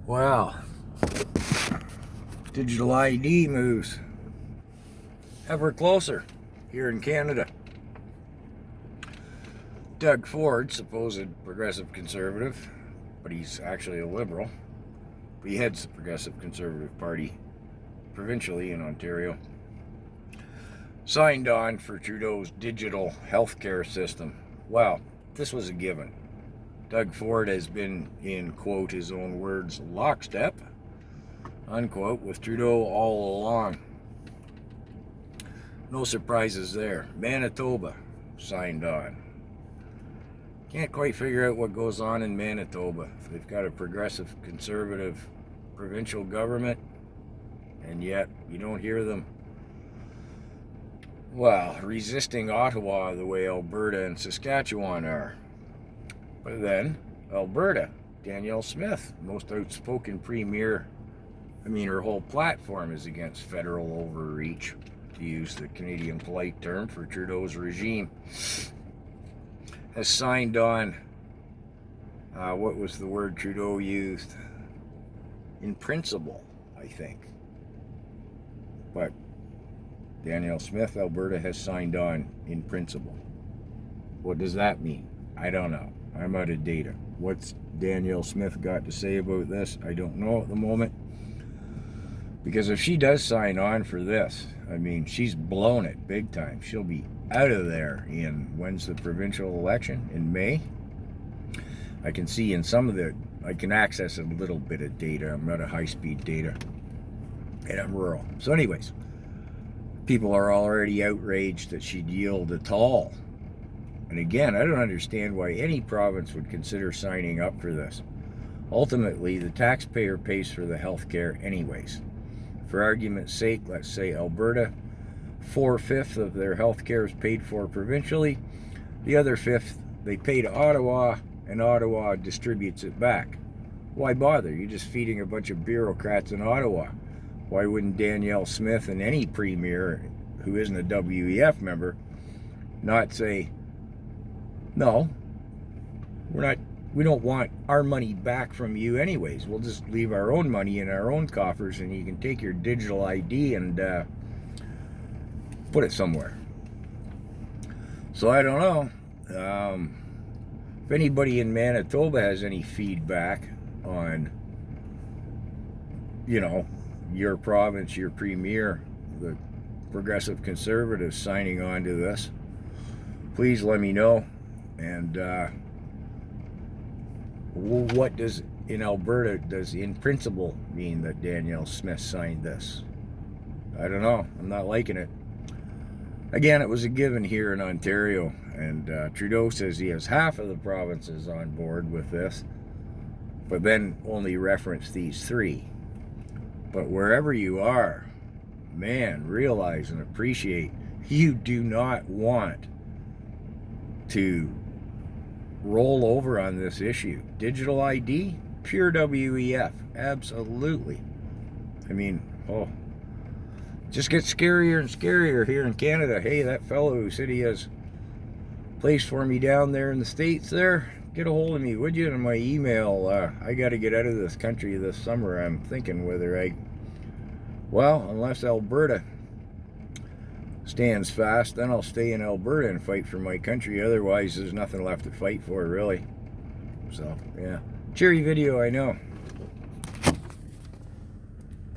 Wow. Digital ID moves ever closer here in Canada. Doug Ford, supposed progressive conservative, but he's actually a liberal. He heads the Progressive Conservative Party provincially in Ontario. Signed on for Trudeau's digital healthcare system. Wow, this was a given. Doug Ford has been, in quote his own words, lockstep, unquote, with Trudeau all along. No surprises there. Manitoba signed on. Can't quite figure out what goes on in Manitoba. They've got a progressive conservative provincial government, and yet you don't hear them, well, resisting Ottawa the way Alberta and Saskatchewan are. But then, Alberta, Danielle Smith, most outspoken premier, her whole platform is against federal overreach, to use the Canadian polite term for Trudeau's regime, has signed on, what was the word Trudeau used? In principle, I think. But Danielle Smith, Alberta, has signed on in principle. What does that mean? I don't know. I'm out of data. What's Danielle Smith got to say about this? I don't know at the moment. Because if she does sign on for this, she's blown it big time. She'll be out of there in, when's the provincial election? In May? I can see in some of I can access a little bit of data. I'm not a high-speed data, and I'm rural. So anyways, people are already outraged that she'd yield at all. And again, I don't understand why any province would consider signing up for this. Ultimately, the taxpayer pays for the health care anyways. For argument's sake, let's say Alberta, 4/5 of their health care is paid for provincially. The other 1/5 they pay to Ottawa, and Ottawa distributes it back. Why bother? You're just feeding a bunch of bureaucrats in Ottawa. Why wouldn't Danielle Smith and any premier who isn't a WEF member not say, no, we don't want our money back from you anyways. We'll just leave our own money in our own coffers, and you can take your digital ID and put it somewhere. So I don't know. If anybody in Manitoba has any feedback on, your province, your premier, the Progressive Conservatives signing on to this, please let me know. And what does, in Alberta, does in principle mean that Danielle Smith signed this? I don't know. I'm not liking it. Again, it was a given here in Ontario, and Trudeau says he has half of the provinces on board with this, but then only reference these 3. But wherever you are, man, realize and appreciate you do not want to roll over on this issue. Digital ID, pure WEF, absolutely. Just gets scarier and scarier here in Canada. Hey, that fellow who said he has a place for me down there in the States there, get a hold of me, would you? And my email, I got to get out of this country this summer. I'm thinking whether unless Alberta stands fast, then I'll stay in Alberta and fight for my country. Otherwise, there's nothing left to fight for, really. So, yeah. Cheery video, I know.